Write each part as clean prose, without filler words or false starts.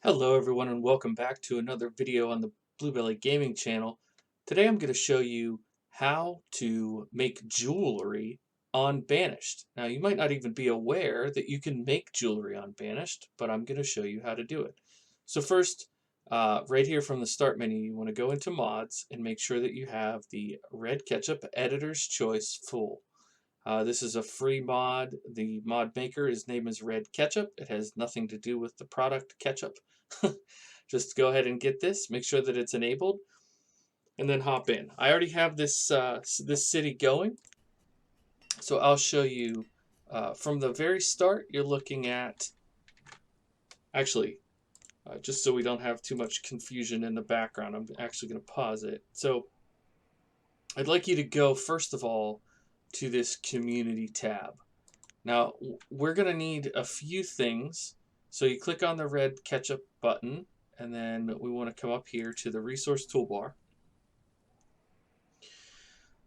Hello everyone and welcome back to another video on the Bluebelly Gaming channel. Today I'm going to show you how to make jewelry on Banished. Now you might not even be aware that you can make jewelry on Banished, but I'm going to show you how to do it. So first, right here from the start menu, you want to go into mods and make sure that you have the red ketchup editor's choice full. This is a free mod. The mod maker, his name is Red Ketchup. It has nothing to do with the product ketchup. Just go ahead and get this. Make sure that it's enabled, and then hop in. I already have this city going, so I'll show you from the very start. You're looking at actually just so we don't have too much confusion in the background. I'm actually going to pause it. So I'd like you to go first of all to this community tab. Now, we're going to need a few things. So you click on the red ketchup button, and then we want to come up here to the resource toolbar.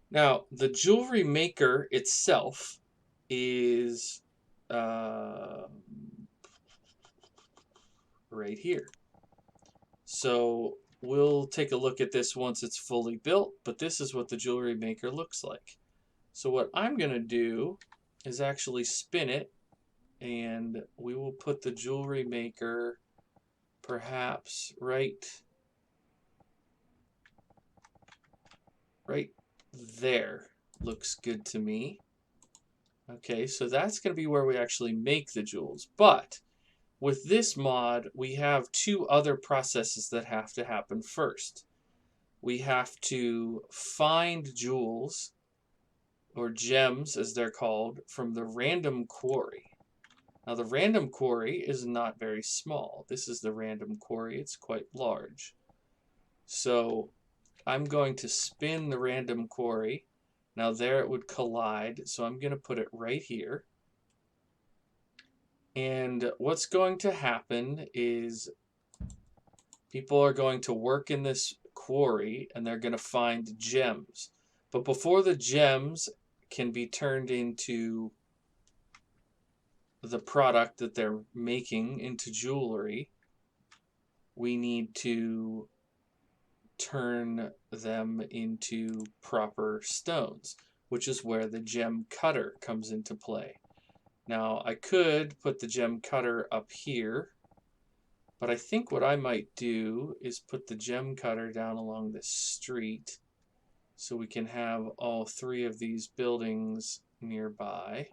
Now, the jewelry maker itself is right here. So we'll take a look at this once it's fully built, but this is what the jewelry maker looks like. So what I'm going to do is actually spin it, and we will put the jewelry maker perhaps right there. Looks good to me. Okay, so that's going to be where we actually make the jewels. But with this mod, we have two other processes that have to happen first. We have to find jewels, or gems as they're called, from the random quarry. Now the random quarry is not very small. This is the random quarry. It's quite large. So I'm going to spin the random quarry. Now there it would collide, so I'm going to put it right here. And what's going to happen is people are going to work in this quarry and they're going to find gems. But before the gems can be turned into the product that they're making into jewelry, we need to turn them into proper stones, which is where the gem cutter comes into play. Now, I could put the gem cutter up here, but I think what I might do is put the gem cutter down along this street so we can have all three of these buildings nearby.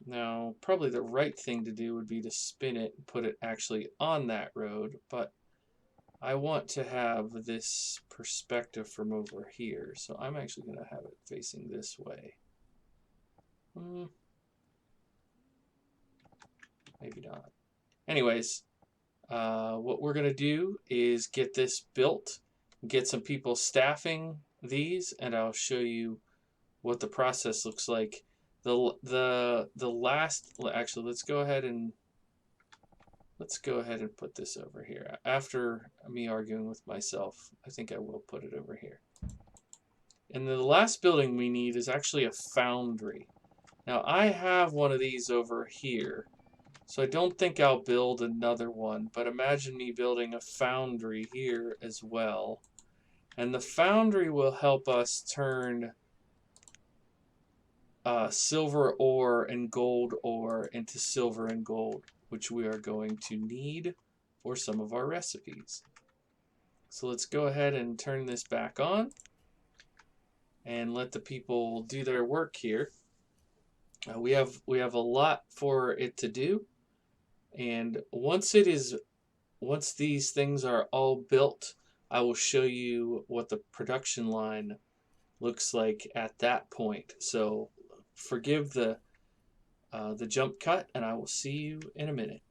Now, probably the right thing to do would be to spin it and put it actually on that road, but I want to have this perspective from over here, so I'm actually going to have it facing this way. Maybe not. Anyways, what we're going to do is get this built, get some people staffing these, and I'll show you what the process looks like. The last, actually, let's go ahead and put this over here. After me arguing with myself, I think I will put it over here. And the last building we need is actually a foundry. Now I have one of these over here, so I don't think I'll build another one, but imagine me building a foundry here as well. And the foundry will help us turn silver ore and gold ore into silver and gold, which we are going to need for some of our recipes. So let's go ahead and turn this back on and let the people do their work here. We have a lot for it to do, and once these things are all built, I will show you what the production line looks like at that point. So forgive the jump cut, and I will see you in a minute.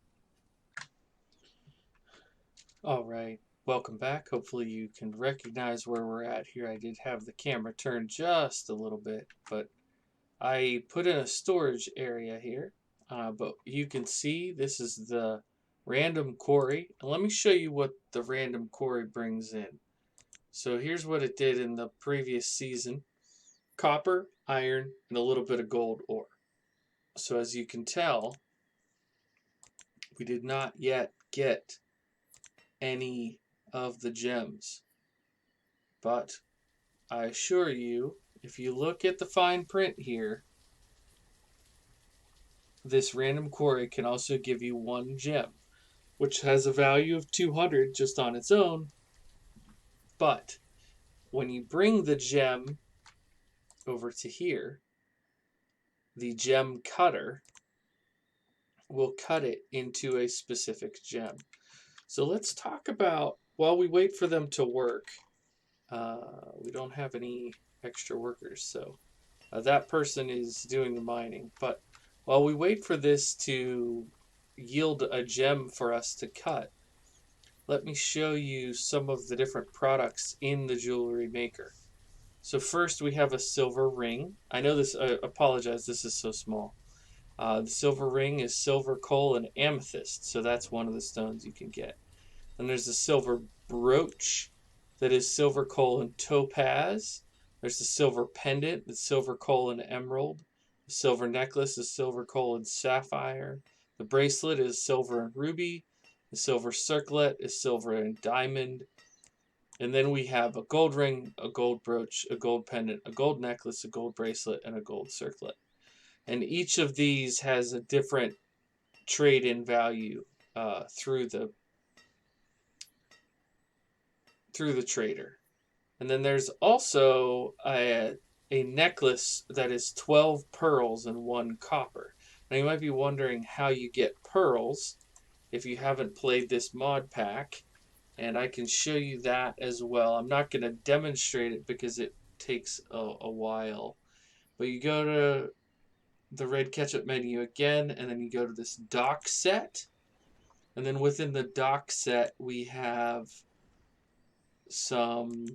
All right, welcome back. Hopefully you can recognize where we're at here. I did have the camera turned just a little bit, but I put in a storage area here. But you can see this is the random quarry. And let me show you what the random quarry brings in. So here's what it did in the previous season. Copper, iron, and a little bit of gold ore. So as you can tell, We did not yet get any of the gems, but I assure you, if you look at the fine print here, this random quarry can also give you 1 gem, which has a value of 200 just on its own. But when you bring the gem over to here, the gem cutter will cut it into a specific gem. So let's talk about, while we wait for them to work, we don't have any extra workers, so that person is doing the mining. But while we wait for this to yield a gem for us to cut, let me show you some of the different products in the jewelry maker. So first we have a silver ring. I know this, I apologize, this is so small. The silver ring is silver, coal, and amethyst, so that's one of the stones you can get. Then there's the silver brooch that is silver, coal, and topaz. There's the silver pendant that's silver, coal, and emerald. The silver necklace is silver, coal, and sapphire. The bracelet is silver and ruby. The silver circlet is silver and diamond. And then we have a gold ring, a gold brooch, a gold pendant, a gold necklace, a gold bracelet, and a gold circlet. And each of these has a different trade-in value through the trader. And then there's also a necklace that is 12 pearls and 1 copper. Now you might be wondering how you get pearls if you haven't played this mod pack, and I can show you that as well. I'm not going to demonstrate it because it takes a while, but you go to the red Ketchup menu again, and then you go to this dock set, and then within the dock set we have some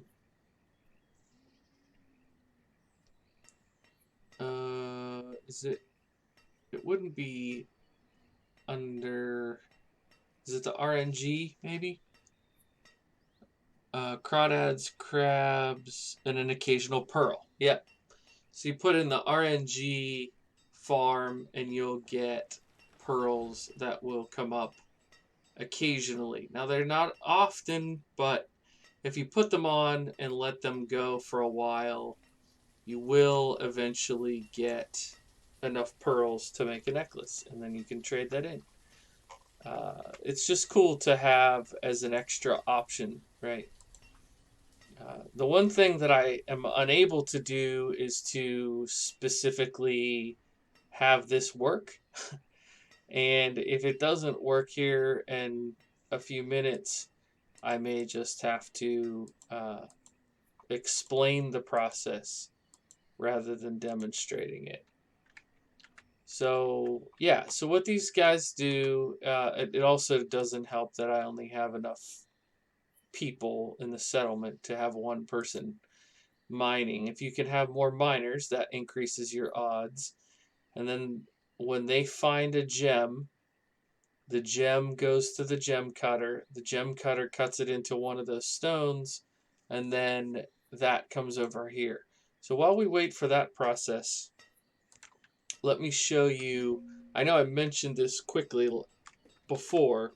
it wouldn't be under, is it the RNG maybe? Crawdads, crabs, and an occasional pearl. Yep. So you put in the RNG farm and you'll get pearls that will come up occasionally. Now they're not often, but if you put them on and let them go for a while, you will eventually get enough pearls to make a necklace, and then you can trade that in. It's just cool to have as an extra option, right? The one thing that I am unable to do is to specifically have this work. And if it doesn't work here in a few minutes, I may just have to explain the process rather than demonstrating it. So yeah, so what these guys do, it also doesn't help that I only have enough people in the settlement to have 1 person mining. If you can have more miners, that increases your odds. And then when they find a gem, the gem goes to the gem cutter. The gem cutter cuts it into one of those stones, and then that comes over here. So while we wait for that process, let me show you. I know I mentioned this quickly before.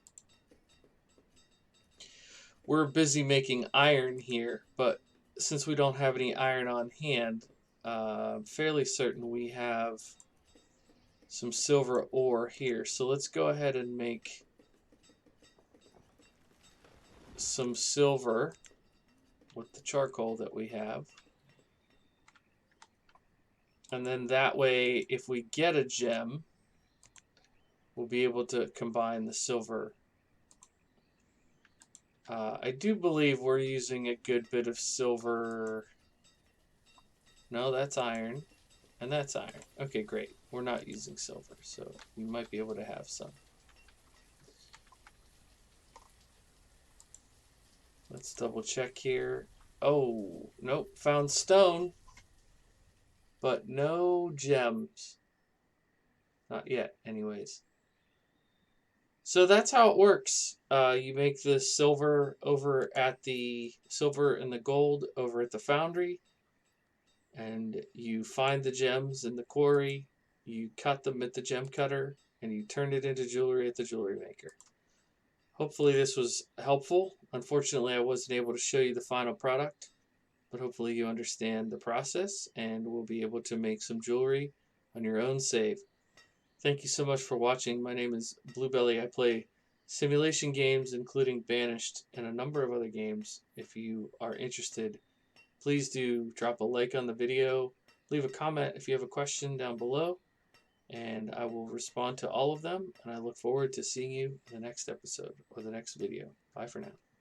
We're busy making iron here, but since we don't have any iron on hand, I'm fairly certain we have some silver ore here. So let's go ahead and make some silver with the charcoal that we have. And then that way, if we get a gem, we'll be able to combine the silver. I do believe we're using a good bit of silver. No, that's iron. And that's iron. Okay, great. We're not using silver, so we might be able to have some. Let's double check here. Oh, nope. Found stone, but no gems. Not yet, anyways. So that's how it works. You make the silver over at the silver and the gold over at the foundry, and you find the gems in the quarry. You cut them at the gem cutter, and you turned it into jewelry at the jewelry maker. Hopefully this was helpful. Unfortunately, I wasn't able to show you the final product, but hopefully you understand the process and will be able to make some jewelry on your own save. Thank you so much for watching. My name is Bluebelly. I play simulation games, including Banished and a number of other games. If you are interested, please do drop a like on the video. Leave a comment if you have a question down below, and I will respond to all of them. And I look forward to seeing you in the next episode or the next video. Bye for now.